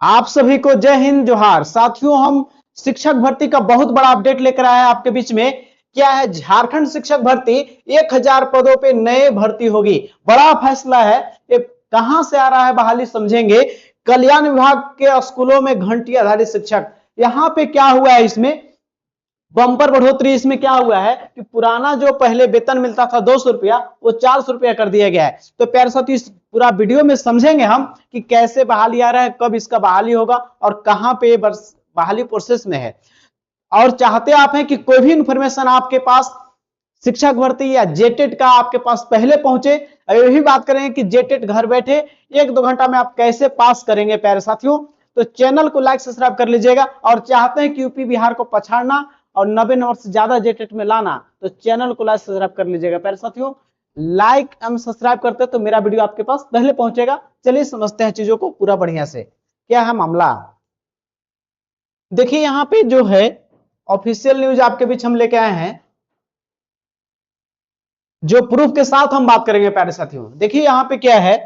आप सभी को जय हिंद जोहार। साथियों, हम शिक्षक भर्ती का बहुत बड़ा अपडेट लेकर आए हैं आपके बीच में। क्या है? झारखंड शिक्षक भर्ती 1000 पदों पे नए भर्ती होगी। बड़ा फैसला है। ये कहां से आ रहा है बहाली, समझेंगे। कल्याण विभाग के स्कूलों में घंटी आधारित शिक्षक, यहां पे क्या हुआ है? इसमें बंपर बढ़ोतरी। इसमें क्या हुआ है कि पुराना जो पहले वेतन मिलता था 200 रुपया, वो 400 रुपया कर दिया गया है। तो प्यारे साथियों, इस पूरा वीडियो में समझेंगे हम कि कैसे बहाली आ रहा है, कब इसका बहाली होगा और कहां पे बहाली प्रोसेस में है। और चाहते आप हैं कि कोई भी इंफॉर्मेशन आपके पास शिक्षक भर्ती या जेटेट का आपके पास पहले पहुंचे। अभी भी बात करेंगे कि जेटेट घर बैठे 1-2 घंटा में आप कैसे पास करेंगे। प्यारे साथियों, तो चैनल को लाइक सब्सक्राइब कर लीजिएगा। और चाहते हैं कि यूपी बिहार को पछाड़ना और 90 नंबर से ज्यादा जेटेट में लाना, तो चैनल को लाइक सब्सक्राइब कर लीजिएगा। प्यारे साथियों, लाइक एंड सब्सक्राइब करते तो मेरा वीडियो आपके पास पहले पहुंचेगा। चलिए समझते हैं चीजों को पूरा बढ़िया से। क्या है मामला, देखिए यहां पे जो है ऑफिशियल न्यूज आपके बीच हम लेके आए हैं, जो प्रूफ के साथ हम बात करेंगे। प्यारे साथियों, देखिए यहां पे क्या है,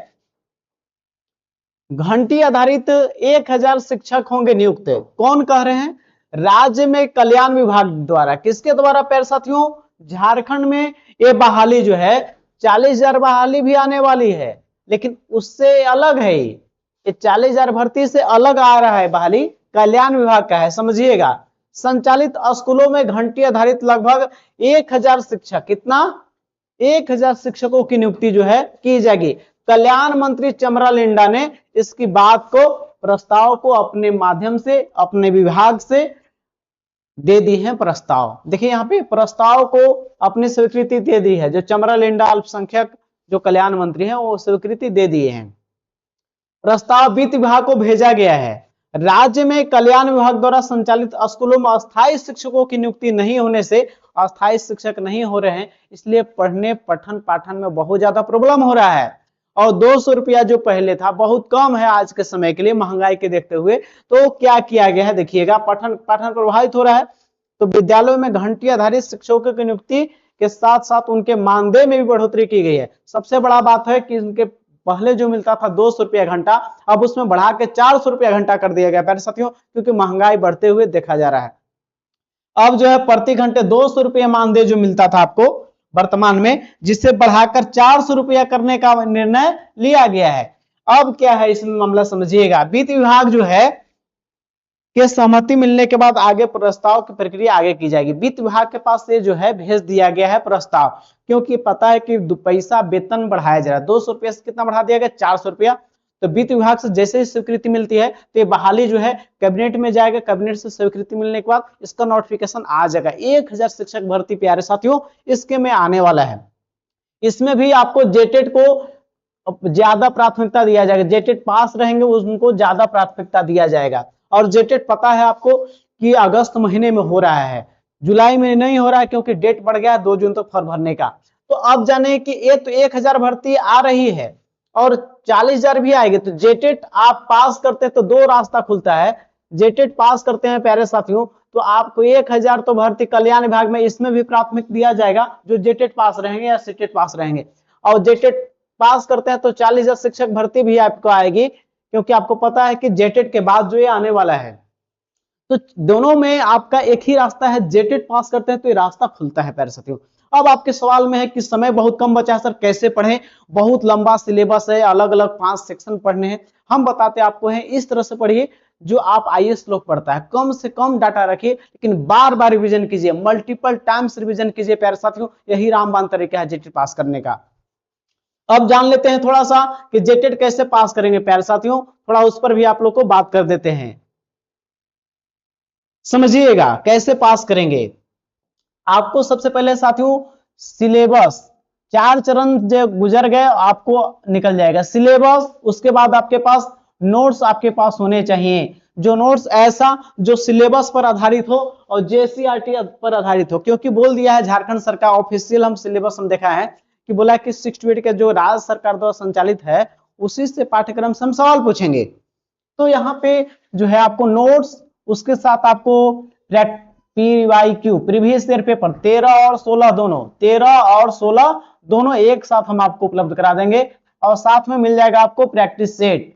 घंटी आधारित 1000 शिक्षक होंगे नियुक्त। कौन कह रहे हैं? राज्य में कल्याण विभाग द्वारा। किसके द्वारा? प्यारे साथियों, झारखंड में ये बहाली जो है 40,000 बहाली भी आने वाली है, लेकिन उससे अलग है। ये 40,000 भर्ती से अलग आ रहा है बहाली, कल्याण विभाग का है, समझिएगा। संचालित स्कूलों में घंटी आधारित लगभग 1000 शिक्षक, कितना? 1000 शिक्षकों की नियुक्ति जो है की जाएगी। कल्याण मंत्री चमरा लिंडा ने इसकी बात को, प्रस्ताव को अपने माध्यम से, अपने विभाग से दे दी है प्रस्ताव। देखिए यहाँ पे प्रस्ताव को अपनी स्वीकृति दे दी है। जो चमरा लिंडा अल्पसंख्यक जो कल्याण मंत्री हैं, वो स्वीकृति दे दिए हैं। प्रस्ताव वित्त विभाग को भेजा गया है। राज्य में कल्याण विभाग द्वारा संचालित स्कूलों में अस्थायी शिक्षकों की नियुक्ति नहीं होने से, अस्थायी शिक्षक नहीं हो रहे हैं, इसलिए पढ़ने पठन पाठन में बहुत ज्यादा प्रॉब्लम हो रहा है। और 200 रुपया जो पहले था बहुत कम है आज के समय के लिए, महंगाई के देखते हुए। तो क्या किया गया है देखिएगा, पठन पाठन प्रभावित हो रहा है, तो विद्यालयों में घंटी आधारित शिक्षकों की नियुक्ति के साथ साथ उनके मानदेय में भी बढ़ोतरी की गई है। सबसे बड़ा बात है कि उनके पहले जो मिलता था 200 रुपया घंटा, अब उसमें बढ़ा के 400 रुपया घंटा कर दिया गया प्यारे साथियों, क्योंकि महंगाई बढ़ते हुए देखा जा रहा है। अब जो है प्रति घंटे 200 रुपया मानदेय जो मिलता था आपको वर्तमान में, जिससे बढ़ाकर 400 रुपया करने का निर्णय लिया गया है। अब क्या है इसमें मामला, समझिएगा। वित्त विभाग जो है के सहमति मिलने के बाद आगे प्रस्ताव की प्रक्रिया आगे की जाएगी। वित्त विभाग के पास ये जो है भेज दिया गया है प्रस्ताव, क्योंकि पता है कि पैसा वेतन बढ़ाया जा रहा है। 200 रुपया से कितना बढ़ा दिया गया? 400 रुपया। तो वित्त विभाग से जैसे ही स्वीकृति मिलती है तो ये बहाली जो है कैबिनेट में जाएगा। कैबिनेट से स्वीकृति मिलने के बाद इसका नोटिफिकेशन आ जाएगा। 1000 शिक्षक भर्ती प्यारे साथियों इसके में आने वाला है। इसमें भी आपको जेटेट को ज्यादा प्राथमिकता दिया जाएगा। जेटेट पास रहेंगे उनको ज्यादा प्राथमिकता दिया जाएगा। और जेटेट पता है आपको कि अगस्त महीने में हो रहा है, जुलाई में नहीं हो रहा है, क्योंकि डेट बढ़ गया है 2 जून तक फॉर्म भरने का। तो अब जाने कि ये तो 1000 भर्ती आ रही है और 40,000 भी आएगी। तो जेटेट आप पास करते हैं तो 2 रास्ता खुलता है। जेटेट पास करते हैं प्यारे साथियों, तो आपको 1000 तो भर्ती कल्याण विभाग में इसमें भी प्राथमिक दिया जाएगा, जो जेटेट पास रहेंगे या सीटेट पास रहेंगे। और जेटेट पास करते हैं तो 40,000 शिक्षक भर्ती भी आपको आएगी, क्योंकि आपको पता है कि जेटेट के बाद जो ये आने वाला है। तो दोनों में आपका एक ही रास्ता है, जेटेट पास करते हैं तो ये रास्ता खुलता है प्यारे साथियों। अब आपके सवाल में है कि समय बहुत कम बचा है सर, कैसे पढ़ें? बहुत लंबा सिलेबस है, अलग अलग 5 सेक्शन पढ़ने हैं। हम बताते आपको हैं, इस तरह से पढ़िए जो आप आईएएस लोग पढ़ता है। कम से कम डाटा रखिए, लेकिन बार बार रिविजन कीजिए, मल्टीपल टाइम्स रिविजन कीजिए प्यारे साथियों। यही रामबाण तरीका है जेटेट पास करने का। अब जान लेते हैं थोड़ा सा कि जेटेट कैसे पास करेंगे प्यारे साथियों, थोड़ा उस पर भी आप लोग को बात कर देते हैं। समझिएगा कैसे पास करेंगे। आपको सबसे पहले साथियों सिलेबस 4 चरण जो गुजर गए आपको निकल जाएगा सिलेबस। उसके बाद आपके पास नोट्स आपके पास होने चाहिए, जो नोट्स ऐसा जो सिलेबस पर आधारित हो और जेसीईआरटी पर आधारित हो, क्योंकि बोल दिया है झारखंड सरकार ऑफिशियल, हम सिलेबस हम देखा है कि बोला कि 6 to 8 का जो राज्य सरकार द्वारा संचालित है उसी से पाठ्यक्रम से हम सवाल पूछेंगे। तो यहाँ पे जो है आपको नोट्स, उसके साथ आपको PYQ प्रीवियस ईयर पेपर 13 और 16 दोनों, 13 और 16 दोनों एक साथ हम आपको उपलब्ध करा देंगे। और साथ में मिल जाएगा आपको प्रैक्टिस सेट।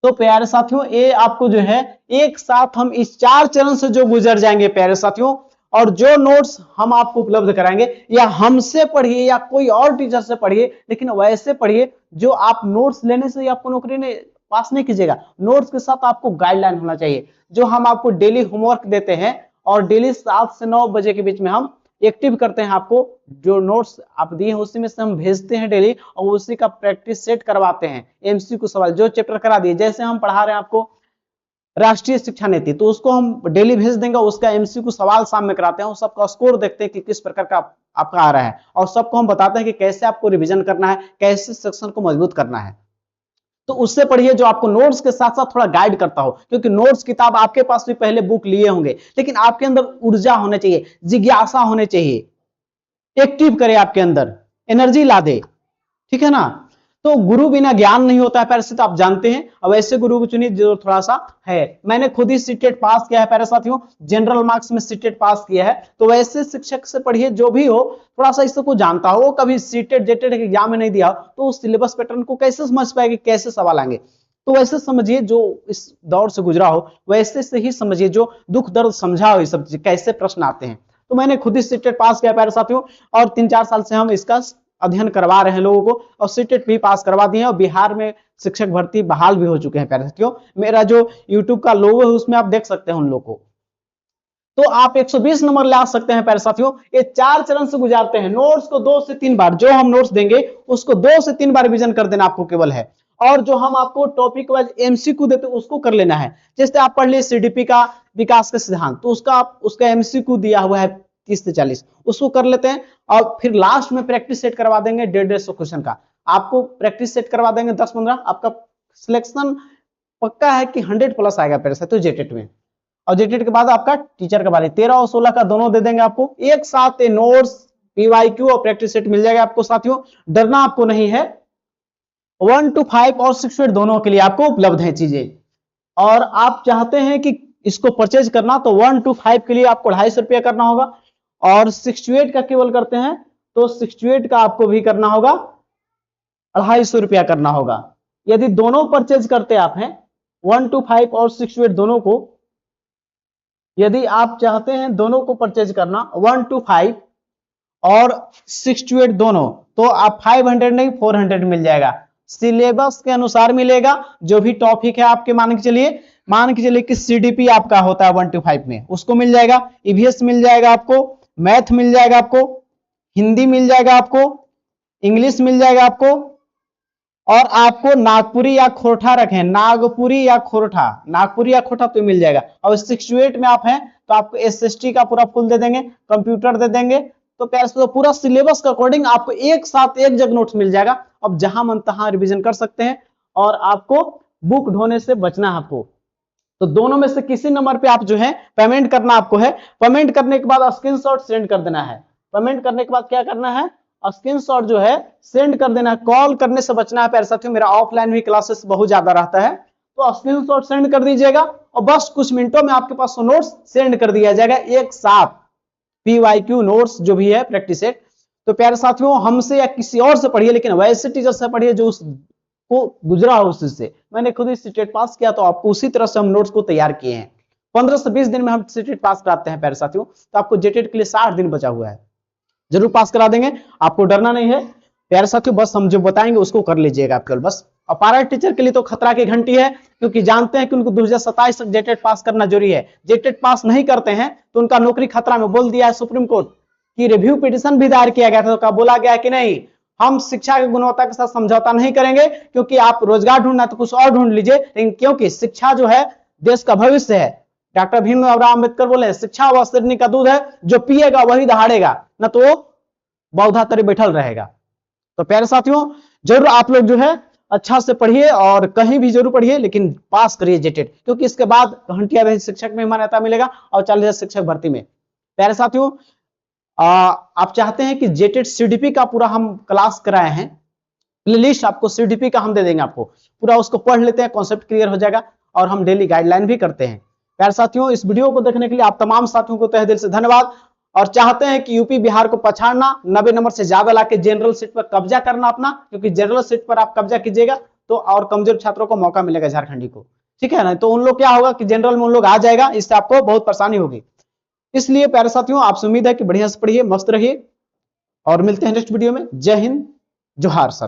तो प्यारे साथियों ये आपको जो है एक साथ हम इस 4 चरण से जो गुजर जाएंगे प्यारे साथियों, और जो नोट्स हम आपको उपलब्ध कराएंगे, या हमसे पढ़िए या कोई और टीचर से पढ़िए, लेकिन वैसे पढ़िए जो आप नोट्स लेने से आपको नौकरी नहीं पास नहीं कीजिएगा। नोट्स के साथ आपको गाइडलाइन होना चाहिए, जो हम आपको डेली होमवर्क देते हैं और डेली 7 से 9 बजे के बीच में हम एक्टिव करते हैं। आपको जो नोट्स आप दिए हैं उसी में से हम भेजते हैं डेली, और उसी का प्रैक्टिस सेट करवाते हैं। एमसीक्यू सवाल जो चैप्टर करा दिए, जैसे हम पढ़ा रहे हैं आपको राष्ट्रीय शिक्षा नीति, तो उसको हम डेली भेज देंगे, उसका एमसीक्यू सवाल शाम में कराते हैं, उस सबका स्कोर देखते हैं कि किस प्रकार का आपका आ रहा है, और सबको हम बताते हैं कि कैसे आपको रिवीजन करना है, कैसे सेक्शन को मजबूत करना है। तो उससे पढ़िए जो आपको नोट्स के साथ साथ थोड़ा गाइड करता हो, क्योंकि नोट्स किताब आपके पास भी पहले बुक लिए होंगे, लेकिन आपके अंदर ऊर्जा होने चाहिए, जिज्ञासा होने चाहिए, एक्टिव करे आपके अंदर, एनर्जी ला दे, ठीक है ना। तो गुरु बिना ज्ञान नहीं होता है पैसे, तो आप जानते हैं। अब ऐसे गुरु को चुनिए जो थोड़ा सा है। मैंने खुद ही सीटेट पास किया है प्यारे साथियों, जनरल मार्क्स में सीटेट पास किया है, तो वैसे शिक्षक से पढ़िए जो भी हो, थोड़ा सा इसको जानता हो, कभी सीटेट जेटेट एग्जाम में नहीं दिया तो उस सिलेबस पैटर्न को कैसे समझ पाएगी, कैसे सवाल आएंगे। तो वैसे समझिए जो इस दौर से गुजरा हो, वैसे से ही समझिए जो दुख दर्द समझा हो, ये सब कैसे प्रश्न आते हैं। तो मैंने खुद ही सीटेट पास किया प्यारे साथियों, और 3-4 साल से हम इसका अध्ययन करवा रहे हैं लोगों को, और सीटेट भी पास करवा दिए हैं, और बिहार में शिक्षक भर्ती बहाल भी हो चुके हैं प्यारे साथियों। मेरा जो यूट्यूब का लोगो है उसमें आप देख सकते हैं उन लोगों को। तो आप 120 नंबर ला सकते हैं प्यारे साथियों। ये 4 चरण से गुजारते हैं। नोट्स को 2 से 3 बार, जो हम नोट्स देंगे उसको 2 से 3 बार रिवीजन कर देना आपको केवल है, और जो हम आपको टॉपिक वाइज एमसीक्यू देते हैं उसको कर लेना है। जैसे आप पढ़ लिए सीडीपी का विकास का सिद्धांत, तो उसका एमसीक्यू दिया हुआ है 30 से 40, उसको कर लेते हैं, और फिर लास्ट में प्रैक्टिस सेट करवा देंगे 150 क्वेश्चन का। आपको प्रैक्टिस सेट करवा देंगे 10-15, आपका सिलेक्शन पक्का है कि 100+ आएगा प्यारे साथियों जेटेट में। और जेटेट के बाद आपका टीचर का बारी 13 और 16 का दोनों दे देंगे आपको एक साथ। नोट्स, पीवाईक्यू और प्रैक्टिस सेट मिल जाएगा आपको साथियों, डरना आपको नहीं है। 1 to 5 और 6 to 8 दोनों के लिए आपको उपलब्ध है चीजें। और आप चाहते हैं कि इसको परचेज करना, तो 1 to 5 के लिए आपको 250 रुपया करना होगा, और 6 to 8 का केवल करते हैं तो 6 to 8 का आपको भी करना होगा 250 रुपया करना होगा। यदि दोनों परचेज करते आप हैं 1 to 5 और 6 to 8 दोनों को, यदि आप चाहते हैं दोनों को परचेज करना 1 to 5 और 6 to 8 दोनों, तो आप 500 नहीं 400 मिल जाएगा। सिलेबस के अनुसार मिलेगा, जो भी टॉपिक है आपके मान के चलिए कि सीडीपी आपका होता है 1 to 5 में, उसको मिल जाएगा। ईवीएस मिल जाएगा आपको, मैथ मिल जाएगा आपको, हिंदी मिल जाएगा आपको, इंग्लिश मिल जाएगा आपको, और आपको नागपुरी या खोरठा रखें, नागपुरी या खोरठा तो मिल जाएगा। और 6 to 8 में आप हैं तो आपको एसएसटी का पूरा फुल दे देंगे, कंप्यूटर दे देंगे। तो प्यारे तो पूरा सिलेबस के अकॉर्डिंग आपको एक साथ एक जगह नोट्स मिल जाएगा। अब जहां मन तहां रिवीजन कर सकते हैं, और आपको बुक ढोने से बचना है आपको। तो दोनों में से किसी नंबर पे आप जो है पेमेंट करना आपको है। पेमेंट करने के बाद स्क्रीनशॉट सेंड कर देना है। पेमेंट करने के बाद क्या करना है, स्क्रीनशॉट जो है सेंड कर देना है। कॉल करने से बचना है प्यारे साथियों, मेरा ऑफलाइन भी क्लासेस बहुत ज्यादा रहता है, तो स्क्रीनशॉट सेंड कर दीजिएगा, और बस कुछ मिनटों में आपके पास नोट्स सेंड कर दिया जाएगा एक साथ। पीवाईक्यू नोट्स जो भी है प्रैक्टिस सेट। तो प्यारे साथियों हमसे या किसी और से पढ़िए, लेकिन वैसे टीचर से पढ़िए जो को गुजरा हो उससे। मैंने खुद ही सीटेट पास किया, तो आपको उसी तरह से हम नोट्स को तैयार किए हैं। 15 से 20 दिन में हम सीटेट पास कराते हैं प्यारे साथियों। तो आपको जेटेट के लिए 60 दिन बचा हुआ है, जरूर पास करा देंगे, आपको डरना नहीं है प्यारे साथियों। बस हम जो बताएंगे उसको कर लीजिएगा आप केवल बस। और पारा टीचर के लिए तो खतरा की घंटी है, क्योंकि जानते हैं कि उनको 2027 तक जेटेट पास करना जरूरी है। जेटेट पास नहीं करते हैं तो उनका नौकरी खतरा में। बोल दिया है सुप्रीम कोर्ट की, रिव्यू पिटीशन भी दायर किया गया था, तो बोला गया कि नहीं, हम शिक्षा की गुणवत्ता के साथ समझौता नहीं करेंगे, क्योंकि आप रोजगार ढूंढना तो कुछ और ढूंढ लीजिए, लेकिन क्योंकि शिक्षा जो है देश का भविष्य है। डॉक्टर भीमराव अम्बेडकर बोले शिक्षा वह शेरनी का दूध है, जो पिएगा वही दहाड़ेगा, न तो बौद्धा तरी बैठल रहेगा। तो प्यारे साथियों जरूर आप लोग जो है अच्छा से पढ़िए, और कहीं भी जरूर पढ़िए, लेकिन पास करिए जेटेट, क्योंकि इसके बाद घंटिया शिक्षक में मान्यता मिलेगा और 40,000 शिक्षक भर्ती में। प्यारे साथियों आप चाहते हैं कि जेटेट सीडीपी का पूरा हम क्लास कराए हैं, प्लेलिस्ट आपको सीडीपी का हम दे देंगे, आपको पूरा उसको पढ़ लेते हैं, कॉन्सेप्ट क्लियर हो जाएगा, और हम डेली गाइडलाइन भी करते हैं। प्यारे साथियों इस वीडियो को देखने के लिए आप तमाम साथियों को तहे दिल से धन्यवाद। और चाहते हैं कि यूपी बिहार को पछाड़ना, 90 नंबर से ज्यादा लाके जनरल सीट पर कब्जा करना अपना, क्योंकि जनरल सीट पर आप कब्जा कीजिएगा तो और कमजोर छात्रों को मौका मिलेगा झारखंडी को, ठीक है ना। तो उन लोग क्या होगा कि जनरल में उन लोग आ जाएगा, इससे आपको बहुत परेशानी होगी। इसलिए प्यारे साथियों, आपसे उम्मीद है कि बढ़िया से पढ़िए, मस्त रहिए और मिलते हैं नेक्स्ट वीडियो में। जय हिंद, जोहार सर।